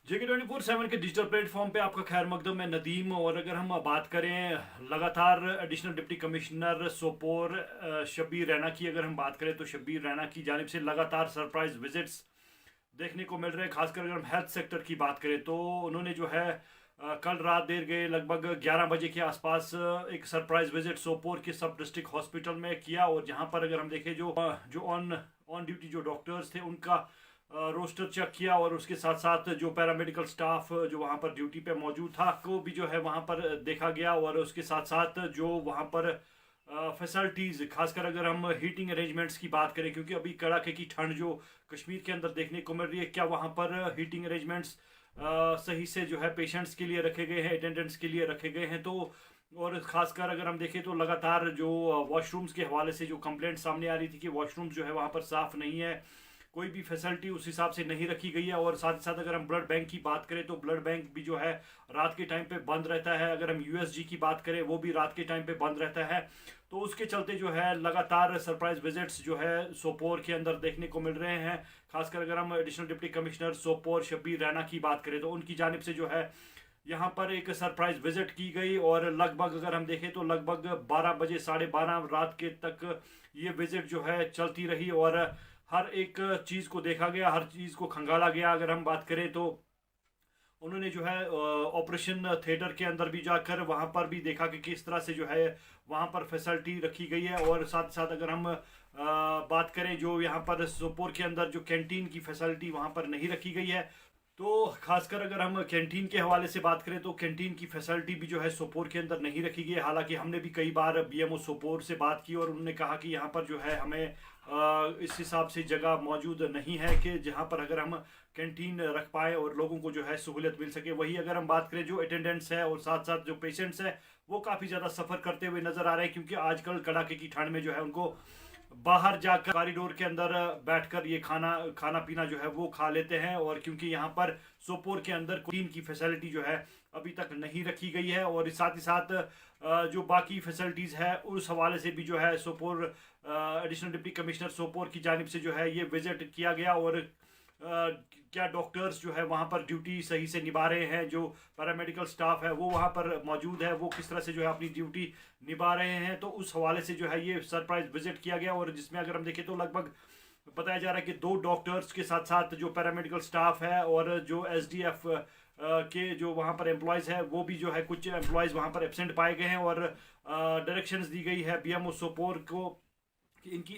जेके 24/7 के digital platform पे आपका खैर मकदम है नदीम। और अगर हम बात करें लगातार additional deputy commissioner Sopore Shabbir Raina की, अगर हम बात करें तो शब्बीर रैना की जानिब से लगातार सरप्राइज विजिट्स देखने को मिल रहे हैं। खासकर अगर हम हेल्थ सेक्टर की बात करें तो उन्होंने जो है कल रात देर गए लगभग 11 बजे के आसपास एक सरप्राइज विजिट सोपोर के सब डिस्ट्रिक्ट हॉस्पिटल में किया। और जहां पर अगर हम देखें जो ऑन ऑन ड्यूटी जो डॉक्टर्स थे उनका रोस्टर चेक किया, और उसके साथ साथ जो पैरामेडिकल स्टाफ जो वहाँ पर ड्यूटी पे मौजूद था को भी जो है वहाँ पर देखा गया। और उसके साथ साथ जो वहाँ पर फैसिलिटीज़, खासकर अगर हम हीटिंग अरेंजमेंट्स की बात करें, क्योंकि अभी कड़ाके की ठंड जो कश्मीर के अंदर देखने को मिल रही है, क्या वहाँ पर हीटिंग अरेंजमेंट्स सही से जो है पेशेंट्स के लिए रखे गए हैं, अटेंडेंट्स के लिए रखे गए हैं। तो और खासकर अगर हम देखें तो लगातार जो वॉशरूम्स के हवाले से जो कंप्लेंट सामने आ रही थी कि वॉशरूम्स जो है वहाँ पर साफ़ नहीं है, कोई भी फैसिलिटी उस हिसाब से नहीं रखी गई है। और साथ ही साथ अगर हम ब्लड बैंक की बात करें तो ब्लड बैंक भी जो है रात के टाइम पे बंद रहता है। अगर हम यूएसजी की बात करें वो भी रात के टाइम पे बंद रहता है। तो उसके चलते जो है लगातार सरप्राइज विजिट्स जो है सोपोर के अंदर देखने को मिल रहे हैं। खासकर अगर हम additional deputy commissioner Sopore Shabbir Raina की बात करें तो उनकी जानिब से जो है यहाँ पर एक सरप्राइज विजिट की गई। और लगभग अगर हम देखें तो लगभग 12 बजे 12:30 रात के तक ये विजिट जो है चलती रही, और हर एक चीज़ को देखा गया, हर चीज़ को खंगाला गया। अगर हम बात करें तो उन्होंने जो है ऑपरेशन थिएटर के अंदर भी जाकर वहाँ पर भी देखा कि किस तरह से जो है वहाँ पर फैसिलिटी रखी गई है। और साथ साथ अगर हम बात करें जो यहाँ पर सोपोर के अंदर जो कैंटीन की फैसिलिटी वहाँ पर नहीं रखी गई है, तो खासकर अगर हम कैंटीन के हवाले से बात करें तो कैंटीन की फैसिलिटी भी जो है सोपोर के अंदर नहीं रखी गई है। हालांकि हमने भी कई बार बीएमओ सोपोर से बात की और उन्होंने कहा कि यहाँ पर जो है हमें इस हिसाब से जगह मौजूद नहीं है कि जहाँ पर अगर हम कैंटीन रख पाए और लोगों को जो है सहूलियत मिल सके। वही अगर हम बात करें जो अटेंडेंट्स है और साथ साथ जो पेशेंट्स है वो काफ़ी ज़्यादा सफ़र करते हुए नज़र आ रहे हैं, क्योंकि आजकल कड़ाके की ठंड में जो है उनको बाहर जाकर कॉरिडोर के अंदर बैठकर ये खाना खाना पीना जो है वो खा लेते हैं। और क्योंकि यहाँ पर सोपोर के अंदर कैंटीन की फैसिलिटी जो है अभी तक नहीं रखी गई है, और साथ ही साथ जो बाकी फैसिलिटीज़ है उस हवाले से भी जो है Sopore additional deputy commissioner Sopore की जानिब से जो है ये विजिट किया गया। और क्या डॉक्टर्स जो है वहाँ पर ड्यूटी सही से निभा रहे हैं, जो पैरामेडिकल स्टाफ है वो वहाँ पर मौजूद है, वो किस तरह से जो है अपनी ड्यूटी निभा रहे हैं। तो उस हवाले से जो है ये सरप्राइज विजिट किया गया। और जिसमें अगर हम देखें तो लगभग बताया जा रहा है कि 2 डॉक्टर्स के साथ साथ जो पैरामेडिकल स्टाफ है और जो एसडीएफ के जो वहाँ पर एम्प्लॉयज़ है वो भी जो है कुछ एम्प्लॉयज़ वहाँ पर एब्सेंट पाए गए हैं। और डायरेक्शंस दी गई है बीएमओ सोपोर को कि इनकी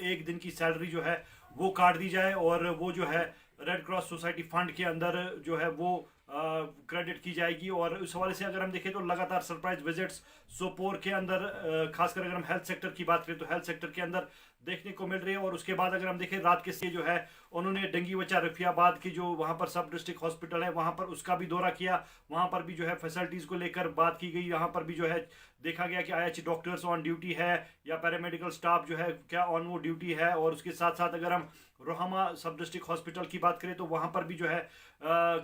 एक दिन की सैलरी जो है वो काट दी जाए, और वो जो है रेड क्रॉस सोसाइटी फंड के अंदर जो है वो क्रेडिट की जाएगी। और उस हवाले से अगर हम देखें तो लगातार सरप्राइज विजिट्स सोपोर के अंदर खासकर अगर हम हेल्थ सेक्टर की बात करें तो हेल्थ सेक्टर के अंदर देखने को मिल रही है। और उसके बाद अगर हम देखें रात के से जो है उन्होंने डंगी वचा रफियाबाद की जो वहाँ पर सब डिस्ट्रिक्ट हॉस्पिटल है वहाँ पर उसका भी दौरा किया। वहाँ पर भी जो है फैसिलिटीज़ को लेकर बात की गई। यहाँ पर भी जो है देखा गया कि आईएचसी डॉक्टर्स ऑन ड्यूटी है या पैरामेडिकल स्टाफ जो है क्या ऑन वो ड्यूटी है। और उसके साथ साथ अगर हम रोहमा सब डिस्ट्रिक्ट हॉस्पिटल की बात करें तो वहाँ पर भी जो है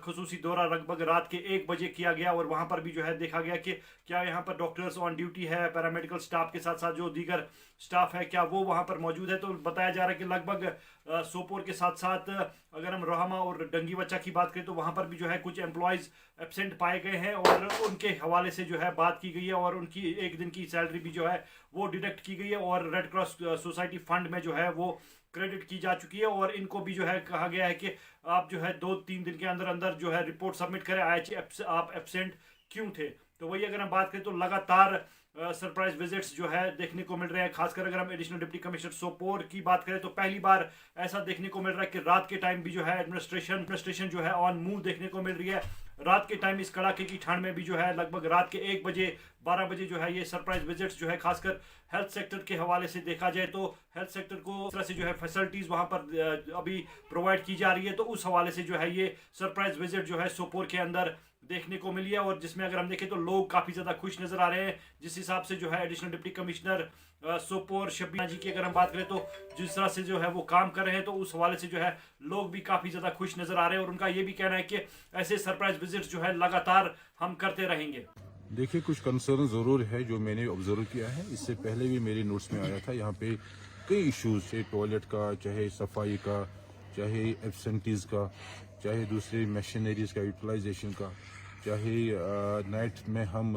खसूसी दौरा लगभग रात के 1 बजे किया गया। और वहाँ पर भी जो है देखा गया कि क्या यहाँ पर डॉक्टर्स ऑन ड्यूटी है, पैरामेडिकल स्टाफ के साथ साथ जो दीगर स्टाफ है क्या वो वहाँ पर मौजूद है। तो बताया जा रहा है कि लगभग सोपोर के साथ साथ अगर हम रोहमा और डंगी वच्चा की बात करें तो वहाँ पर भी जो है कुछ एम्प्लॉयज़ एब्सेंट पाए गए हैं, और उनके हवाले से जो है बात की गई है। और उनकी एक दिन की सैलरी भी जो है वो डिडक्ट की गई है, और रेड क्रॉस सोसाइटी फंड में जो है वो क्रेडिट की जा चुकी है। और इनको भी जो है कहा गया है कि आप जो है 2-3 दिन के अंदर अंदर जो है रिपोर्ट सबमिट करें आईएचसी आप एब्सेंट क्यों थे। तो वही अगर हम बात करें तो लगातार सरप्राइज विजिट्स जो है देखने को मिल रहे हैं। खासकर अगर हम एडिशनल डिप्टी कमिश्नर सोपोर की बात करें तो पहली बार ऐसा देखने को मिल रहा है कि रात के टाइम भी जो है एडमिनिस्ट्रेशन जो है ऑन मूव देखने को मिल रही है। रात के टाइम इस कड़ाके की ठंड में भी जो है लगभग रात के 1 बजे 12 बजे जो है ये सरप्राइज विजिट्स जो है खासकर हेल्थ सेक्टर के हवाले से देखा जाए तो हेल्थ सेक्टर को इस तरह से जो है फैसिलिटीज़ वहाँ पर अभी प्रोवाइड की जा रही है। तो उस हवाले से जो है ये सरप्राइज विजिट जो है सोपोर के अंदर देखने को मिली है। और जिसमें अगर हम देखें तो लोग काफ़ी ज़्यादा खुश नज़र आ रहे हैं, जिस हिसाब से जो है additional deputy commissioner Sopore Shabbir ji की अगर हम बात करें तो जिस तरह से जो है वो काम कर रहे हैं तो उस हवाले से जो है लोग भी काफ़ी ज़्यादा खुश नज़र आ रहे हैं। और उनका ये भी कहना है कि ऐसे सरप्राइज विजिट्स जो है लगातार हम करते रहेंगे। देखिए, कुछ कंसर्न ज़रूर है जो मैंने ऑब्जर्व किया है। इससे पहले भी मेरे नोट्स में आया था। यहाँ पे कई इश्यूज, चाहे टॉयलेट का, चाहे सफाई का, चाहे एब्सेंटीज़ का, चाहे दूसरे मशीनरीज का यूटिलाइजेशन का, चाहे नाइट में हम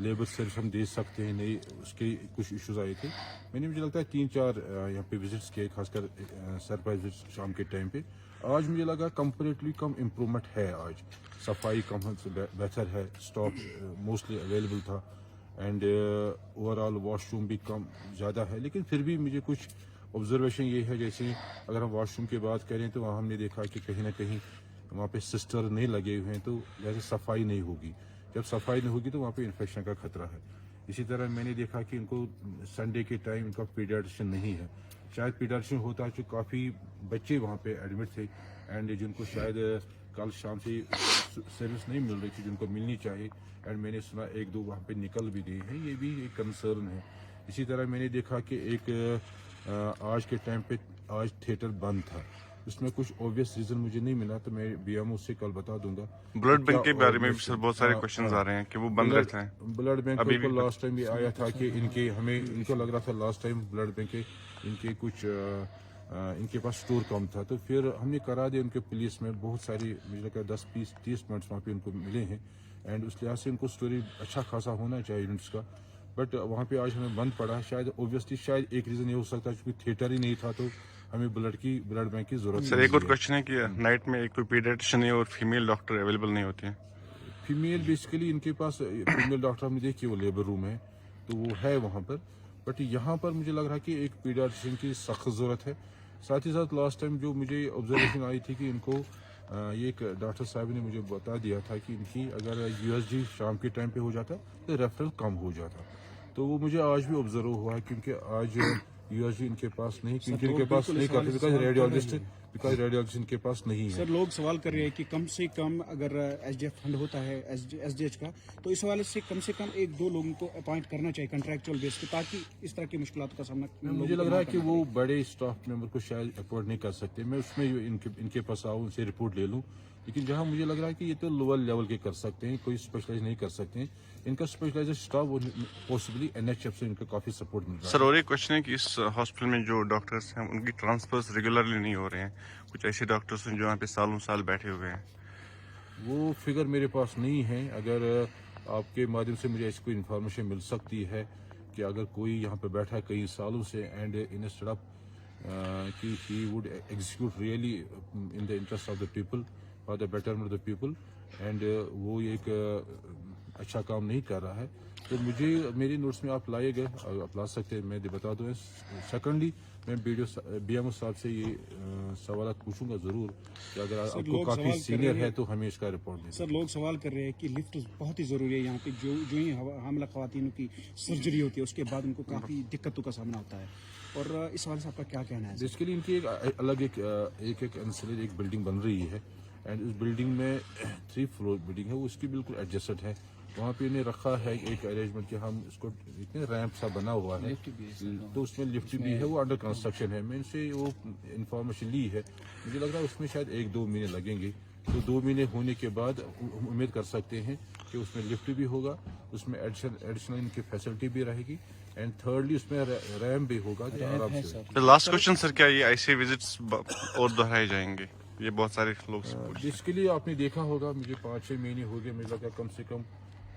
लेबर सर्विस हम दे सकते हैं नहीं, उसके कुछ इश्यूज आए थे। मैंने मुझे लगता है 3-4 यहाँ पे विजिट्स किए, खासकर सरप्राइज विजिट शाम के टाइम पे। आज मुझे लगा कंपेरेटिवली कम इम्प्रूवमेंट है। आज सफाई कम बेहतर है, स्टॉक मोस्टली अवेलेबल था, एंड ओवरऑल वॉशरूम भी कम ज़्यादा है। लेकिन फिर भी मुझे कुछ ऑब्जर्वेशन ये है, जैसे अगर हम वॉशरूम की बात करें तो वहाँ हमने देखा कि कहीं ना कहीं वहाँ पे सिस्टर नहीं लगे हुए हैं, तो जैसे सफाई नहीं होगी। जब सफाई नहीं होगी तो वहाँ पे इन्फेक्शन का खतरा है। इसी तरह मैंने देखा कि इनको संडे के टाइम इनका पीडियाट्रिशियन नहीं है। शायद पीडियाट्रिशियन होता है, जो काफ़ी बच्चे वहाँ पे एडमिट थे एंड जिनको शायद कल शाम से सर्विस नहीं मिल रही थी, जिनको मिलनी चाहिए, एंड मैंने सुना 1-2 वहाँ पे निकल भी गए हैं। ये भी एक कंसर्न है। इसी तरह मैंने देखा कि एक आज के टाइम पे आज थिएटर बंद था। इसमें कुछ ऑब्वियस रीजन मुझे नहीं मिला, तो मैं बीएमओ से कल बता दूंगा। ब्लड बैंक के बारे में भी सर बहुत सारे क्वेश्चंस आ रहे हैं कि वो बंद रहते हैं। ब्लड बैंक को लास्ट टाइम भी आया था कि इनको लग रहा था लास्ट टाइम ब्लड बैंक के इनके कुछ इनके पास स्टोर कम था, तो फिर हमने करा दिया। उनके पुलिस में बहुत सारी, मुझे लगता है 10-20-30 पॉइंट्स वहाँ पे उनको मिले हैं, एंड उस लिहाज से उनको स्टोरी अच्छा खासा होना चाहिए यूनिट्स का। बट वहाँ पे आज हमें बंद पड़ा। शायद ऑब्वियसली शायद एक रीज़न ये हो सकता है क्योंकि थिएटर ही नहीं था, तो हमें ब्लड बैंक की जरूरत। सर एक और क्वेश्चन है कि नाइट में एक कोई पीडियाट्रिशियन और फीमेल डॉक्टर अवेलेबल नहीं होती है। फीमेल बेसिकली इनके पास फीमेल डॉक्टर हमने देखी, वो लेबर रूम है तो वो है वहाँ पर। बट यहाँ पर मुझे लग रहा है कि एक पीडियाट्रिशियन की सख्त ज़रूरत है। साथ ही साथ लास्ट टाइम जो मुझे ऑब्जर्वेशन आई थी कि इनको ये एक डॉक्टर साहब ने मुझे बता दिया था कि इनकी अगर यूएसजी शाम के टाइम पे हो जाता तो रेफरल कम हो जाता। तो वो मुझे आज भी ऑब्जर्व हुआ है, क्योंकि आज यूएसजी इनके पास नहीं, क्योंकि इनके पास नहीं करते, बिकॉज रेडियोलॉजिस्ट इनके पास नहीं है। सर लोग सवाल कर रहे हैं कि कम से कम अगर एसडीएफ फंड होता है एसडीएच का, तो इस हवाले से कम 1-2 लोगों को अपॉइंट करना चाहिए कंट्रैक्चुअल बेस पे, ताकि इस तरह की मुश्किलात का सामना। मुझे लग रहा है कि वो बड़े स्टाफ मेंबर को शायद अफोर्ड नहीं कर सकते। मैं उसमें इनके पास आऊँ, उनसे रिपोर्ट ले लूँ, लेकिन जहाँ मुझे लग रहा है कि ये तो लोअर लेवल के कर सकते हैं, कोई स्पेशलाइज नहीं कर सकते हैं। इनका स्पेशलाइज्ड स्टाफ पॉसिबली एनएचएफ से इनको काफी सपोर्ट मिल रहा है। सर और एक क्वेश्चन है कि इस हॉस्पिटल में जो डॉक्टर्स हैं उनकी ट्रांसफर्स रेगुलरली नहीं हो रहे हैं। कुछ ऐसे डॉक्टर्स हैं जो यहाँ पे सालों साल बैठे हुए हैं। वो फिगर मेरे पास नहीं है। अगर आपके माध्यम से मुझे ऐसी कोई इन्फॉर्मेशन मिल सकती है कि अगर कोई यहाँ पे बैठा है कई सालों से एंड इंस्टेड ऑफ कि he would execute really in the interest of the people for the betterment of the people, and वो एक अच्छा काम नहीं कर रहा है, तो मुझे मेरी नोट्स में आप लाइएगा, आप ला सकते हैं, मैं बता दूँ। सेकंडली मैं बीएमओ साहब से ये सवाल पूछूंगा जरूर कि अगर आपको काफी सीनियर है तो हमें इसका रिपोर्ट दें। सर लोग सवाल कर रहे हैं कि लिफ्ट बहुत ही जरूरी है यहाँ पे, जो ही हामिला खवातीन की सर्जरी होती है उसके बाद उनको काफी दिक्कतों का सामना होता है, और इस सवाल से आपका क्या कहना है? जिसके लिए इनकी एक अलग एक बिल्डिंग बन रही है, एंड उस बिल्डिंग में 3 फ्लोर बिल्डिंग है, वो उसकी बिल्कुल एडजस्टेड है। वहाँ पे इन्हें रखा है एक अरेंजमेंट कि हम इसको इतने रैंप सा बना हुआ है, तो उसमें लिफ्ट भी है, वो अंडर कंस्ट्रक्शन है। मैं इनसे वो इंफॉर्मेशन ली है, मुझे लग रहा है उसमें शायद 1-2 महीने लगेंगे। तो 2 महीने होने के बाद उम्मीद कर सकते हैं कि उसमें लिफ्ट भी होगा, उसमें एडिशनल इनकी फैसिलिटी भी रहेगी, एंड थर्डली उसमें रैम्प भी होगा। लास्ट क्वेश्चन सर, क्या ये ऐसे विजिट्स और दोहराए जाएंगे? ये बहुत सारे लोग जिसके लिए आपने देखा होगा, मुझे 5-6 महीने हो गए, मुझे लगा कम से कम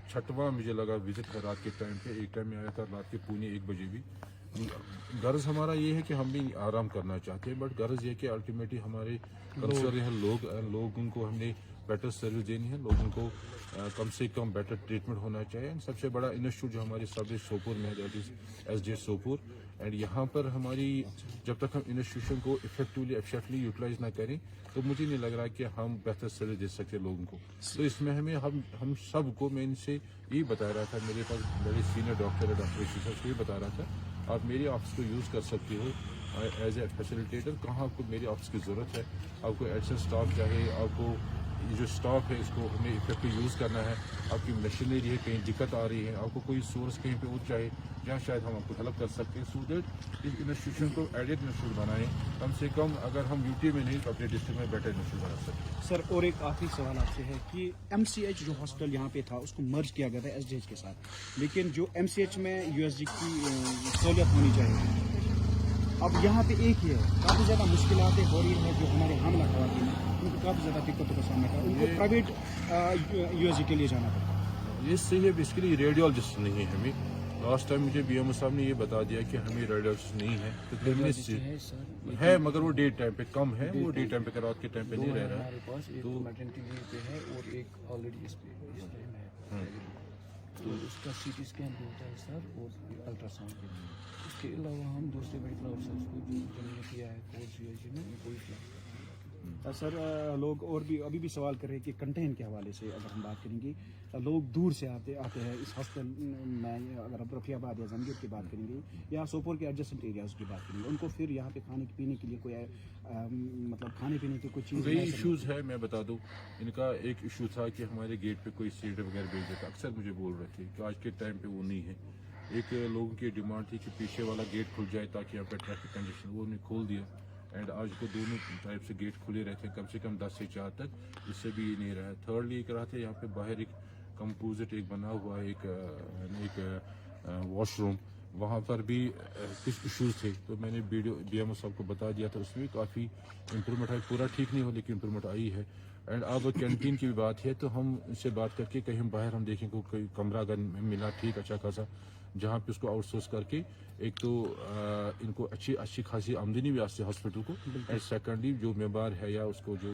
6वां मुझे लगा विजिट है रात के टाइम पे। एक टाइम में आया था रात के 1 बजे भी। गर्ज हमारा ये है कि हम भी आराम करना चाहते हैं, बट गर्ज ये कि अल्टीमेटली हमारे कंसर्न है लोगों को हमने बेटर सर्विस देनी है, लोगों को कम से कम बेटर ट्रीटमेंट होना चाहिए। एंड सबसे बड़ा इंस्टीट्यूट जो हमारे सब सोपुर में है, that is SDH Sopore, and यहाँ पर हमारी जब तक हम इंस्टीट्यूशन को इफेक्टिवली एफिशिएंटली यूटिलाइज ना करें, तो मुझे नहीं लग रहा कि हम बेहतर सर्विस दे सकते लोगों को। तो इसमें हमें हम सबको, मैं इनसे यही बता रहा था, मेरे पास बड़े सीनियर डॉक्टर है, डॉक्टर शीशा, ये बता रहा था आप मेरे ऑफिस को यूज़ कर सकते हो एज ए फैसिलिटेटर। कहाँ आपको मेरे ऑफिस की ज़रूरत है, आपको एडिशनल स्टाफ चाहिए, आपको ये जो स्टॉक है इसको हमें इफेक्टिव यूज़ करना है, आपकी मशीनरी है कहीं दिक्कत आ रही है, आपको कोई सोर्स कहीं पे वो चाहिए जहाँ शायद हम आपको हेल्प कर सकते हैं, सो दैट इस इंस्टीट्यूशन को एडेड इंस्टीट्यूट बनाएं। कम से कम अगर हम यूटी में नहीं तो अपने डिस्ट्रिक्ट में बेटर इंस्टीट्यूट बना सकते हैं। सर और एक आखिरी सवाल आपसे है कि एमसीएच जो हॉस्पिटल यहाँ पे था उसको मर्ज किया गया था एसडीएच के साथ, लेकिन जो एमसीएच में यूएसजी की सहूलियत होनी चाहिए अब यहाँ पे एक ही है, काफ़ी ज़्यादा मुश्किलातें हो रही है जो हमारे हमला खवातीन हैं, उनको काफ़ी ज़्यादा दिक्कतों का सामना करना, उनको प्राइवेट यूएसजी के लिए जाना पड़ता है। ये सही है, बेसिकली रेडियोलॉजिस्ट नहीं है हमें। लास्ट टाइम मुझे बीएमओ साहब ने ये बता दिया कि हमें रेडियोलॉजिस्ट नहीं है, तो है मगर वो डे टाइम पे कम है, वो डे टाइम पे रात के टाइम पे नहीं रह रहा हमारे पास एक तो मैटरनिटी लीव पे है और एक ऑलरेडी इस टाइम है। तो उसका सीटी स्कैन भी होता है सर और अल्ट्रासाउंड भी। इसके अलावा हम दूसरे मेडिकल ऑफिसर्स को जो जिन्होंने किया है कोर्स यूएसजी में उनको भी फिलहाल सर लोग और भी अभी भी सवाल कर रहे हैं कि कंटेन के हवाले से अगर हम बात करेंगे, लोग दूर से आते हैं इस हॉस्टल में, अगर हम रफियाबाद या जंगीर की बात करेंगे या सोपोर के एडजेसेंट एरियाज की बात करेंगे, उनको फिर यहाँ पे खाने पीने के लिए कोई मतलब खाने पीने की कोई चीज़ कई इश्यूज है। मैं बता दूं, इनका एक इशू था कि हमारे गेट पे कोई सीट वगैरह भेज देता, अक्सर मुझे बोल रहे थे कि आज के टाइम पे वो नहीं है। एक लोगों की डिमांड थी कि पीछे वाला गेट खुल जाए ताकि यहाँ पे ट्रैफिक कंजेशन, वो उन्हें खोल दिया एंड आज को दोनों टाइप से गेट खुले रहते हैं, कम से कम 10 से 4 तक, इससे भी नहीं रहा है। थर्डली एक रहा था यहाँ पे बाहर एक कंपोजिट एक बना हुआ है, एक वॉशरूम, वहाँ पर भी कुछ इश्यूज थे, तो मैंने बीएमओ साहब को बता दिया था, उसमें भी काफ़ी इम्प्रूवमेंट है, पूरा ठीक नहीं हो लेकिन इम्प्रूवमेंट आई है। एंड अब कैंटीन की भी बात है, तो हम इससे बात करके कहीं बाहर हम देखें को कोई कमरा अगर मिला ठीक अच्छा खासा, जहाँ पे उसको आउटसोर्स करके एक तो इनको अच्छी खासी आमदनी भी आती है हॉस्पिटल को, एंड सेकेंडली जो बीमार है या उसको जो